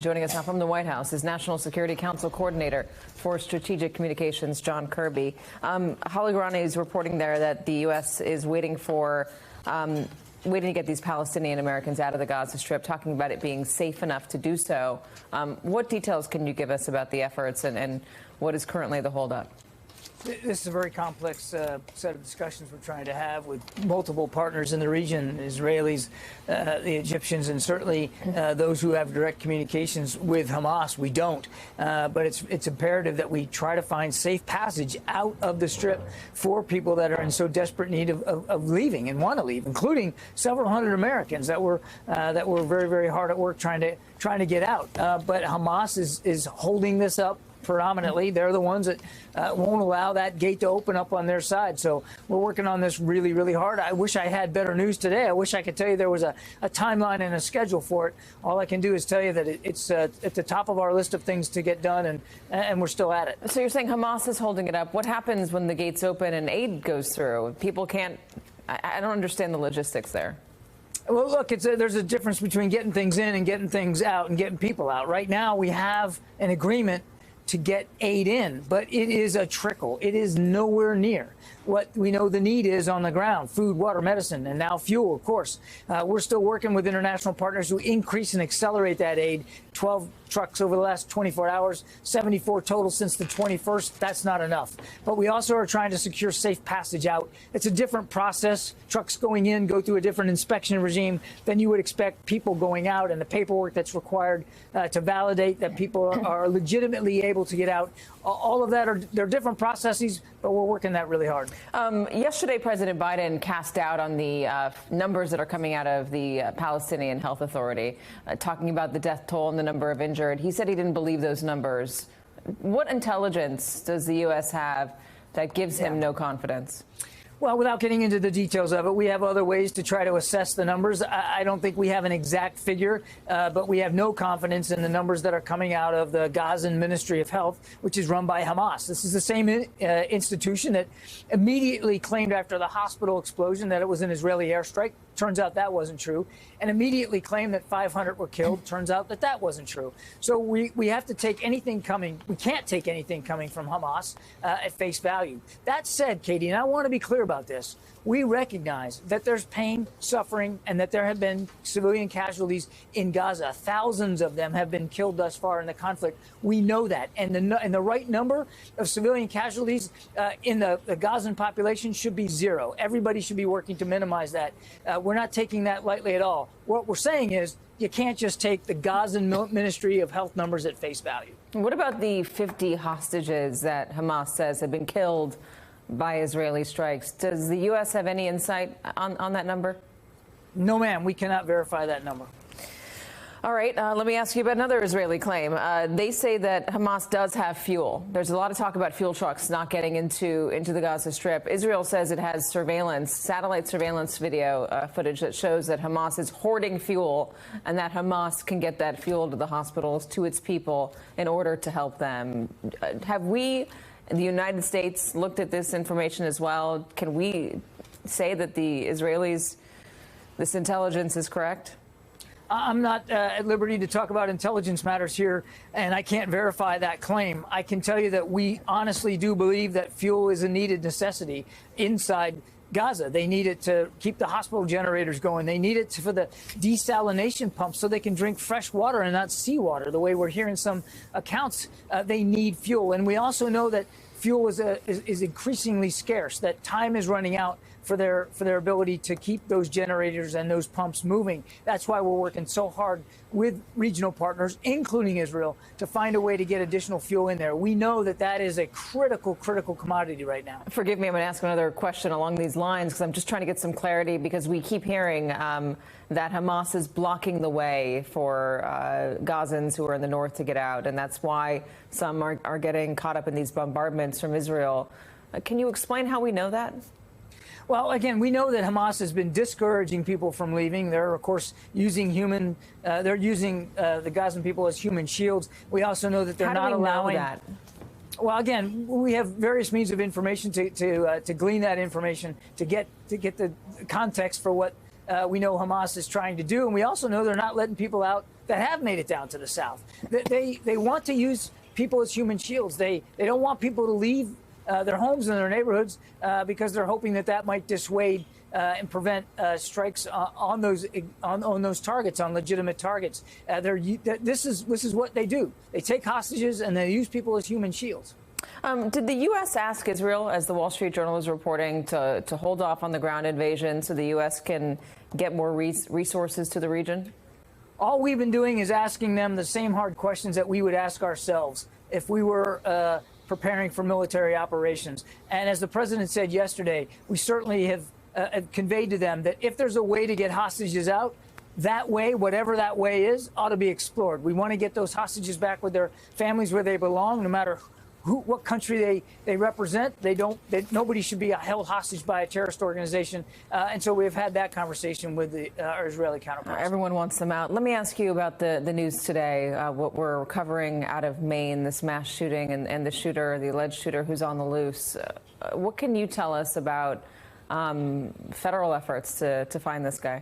Joining us now from the White House is National Security Council Coordinator for Strategic Communications, John Kirby. Holly Ghorani is reporting there that the U.S. is waiting to get these Palestinian Americans out of the Gaza Strip, talking about it being safe enough to do so. What details can you give us about the efforts and what is currently the holdup? This is a very complex set of discussions we're trying to have with multiple partners in the region, Israelis, the Egyptians, and certainly those who have direct communications with Hamas. We don't. But it's imperative that we try to find safe passage out of the Strip for people that are in so desperate need of leaving and want to leave, including several hundred Americans that were very, very hard at work trying to get out. But Hamas is holding this up. Predominantly, they're the ones that won't allow that gate to open up on their side. So we're working on this really, really hard. I wish I had better news today. I wish I could tell you there was a timeline and a schedule for it. All I can do is tell you that it's at the top of our list of things to get done, and we're still at it. So you're saying Hamas is holding it up. What happens when the gates open and aid goes through? People can't. I don't understand the logistics there. Well, look, there's a difference between getting things in and getting things out and getting people out. Right now, we have an agreement to get aid in, but it is a trickle. It is nowhere near what we know the need is on the ground: food, water, medicine, and now fuel, of course. We're still working with international partners to increase and accelerate that aid. 12 trucks over the last 24 hours, 74 total since the 21st. That's not enough. But we also are trying to secure safe passage out. It's a different process. Trucks going in go through a different inspection regime than you would expect people going out, and the paperwork that's required to validate that people are legitimately able to get out. All of that they're different processes, but we're working that really hard. Yesterday, President Biden cast doubt on the numbers that are coming out of the Palestinian Health Authority, talking about the death toll and the number of injured. He said he didn't believe those numbers. What intelligence does the U.S. have that gives him no confidence? Well, without getting into the details of it, we have other ways to try to assess the numbers. I don't think we have an exact figure, but we have no confidence in the numbers that are coming out of the Gazan Ministry of Health, which is run by Hamas. This is the same institution that immediately claimed after the hospital explosion that it was an Israeli airstrike. Turns out that wasn't true. And immediately claimed that 500 were killed. Turns out that that wasn't true. So we have to take anything coming. We can't take anything coming from Hamas at face value. That said, Katie, and I want to be clear about this, we recognize that there's pain, suffering, and that there have been civilian casualties in Gaza. Thousands of them have been killed thus far in the conflict. We know that. And the right number of civilian casualties in the Gazan population should be zero. Everybody should be working to minimize that. We're not taking that lightly at all. What we're saying is you can't just take the Gazan Ministry of Health numbers at face value. What about the 50 hostages that Hamas says have been killed by Israeli strikes? Does the U.S. have any insight on that number? No, ma'am. We cannot verify that number. All right. Let me ask you about another Israeli claim. They say that Hamas does have fuel. There's a lot of talk about fuel trucks not getting into the Gaza Strip. Israel says it has satellite surveillance video footage that shows that Hamas is hoarding fuel and that Hamas can get that fuel to the hospitals, to its people, in order to help them. Have we, in the United States, looked at this information as well? Can we say that the Israelis, this intelligence is correct? I'm not at liberty to talk about intelligence matters here, and I can't verify that claim. I can tell you that we honestly do believe that fuel is a needed necessity inside Gaza. They need it to keep the hospital generators going. They need it for the desalination pumps so they can drink fresh water and not seawater, the way we're hearing some accounts. They need fuel. And we also know that fuel is increasingly scarce, that time is running out for their ability to keep those generators and those pumps moving. That's why we're working so hard with regional partners, including Israel, to find a way to get additional fuel in there. We know that that is a critical commodity right now. Forgive me, I'm going to ask another question along these lines because I'm just trying to get some clarity, because we keep hearing that Hamas is blocking the way for Gazans who are in the north to get out, and that's why some are getting caught up in these bombardments from Israel. Can you explain how we know that? Well, again, we know that Hamas has been discouraging people from leaving. They're, of course, using the Gazan people as human shields. We also know that they're not allowing that. Well, again, we have various means of information to glean that information, to get the context for what we know Hamas is trying to do. And we also know they're not letting people out that have made it down to the South. They want to use people as human shields. They don't want people to leave their homes and their neighborhoods because they're hoping that might dissuade and prevent strikes on those targets, on legitimate targets. This is what they do. They take hostages and they use people as human shields. Did the U.S. ask Israel, as the Wall Street Journal is reporting, to hold off on the ground invasion so the U.S. can get more resources to the region? All we've been doing is asking them the same hard questions that we would ask ourselves if we were preparing for military operations. And as the president said yesterday, we certainly have conveyed to them that if there's a way to get hostages out, that way, whatever that way is, ought to be explored. We want to get those hostages back with their families where they belong, no matter what country they represent. Nobody should be held hostage by a terrorist organization. And so we've had that conversation with our Israeli counterparts. Everyone wants them out. Let me ask you about the news today, what we're covering out of Maine, this mass shooting and the shooter, the alleged shooter who's on the loose. What can you tell us about federal efforts to find this guy?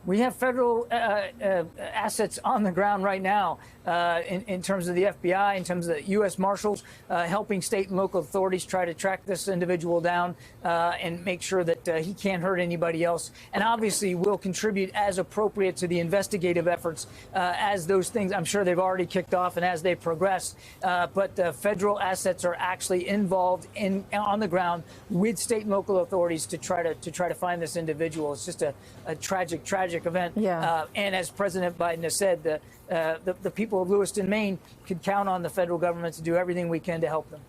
We have federal assets on the ground right now in terms of the FBI, in terms of the U.S. Marshals, helping state and local authorities try to track this individual down and make sure that he can't hurt anybody else. And obviously, we'll contribute as appropriate to the investigative efforts as those things, I'm sure they've already kicked off and as they progress. But federal assets are actually involved on the ground with state and local authorities to try to find this individual. It's just a tragic event. Yeah. And as President Biden has said, the people of Lewiston, Maine can count on the federal government to do everything we can to help them.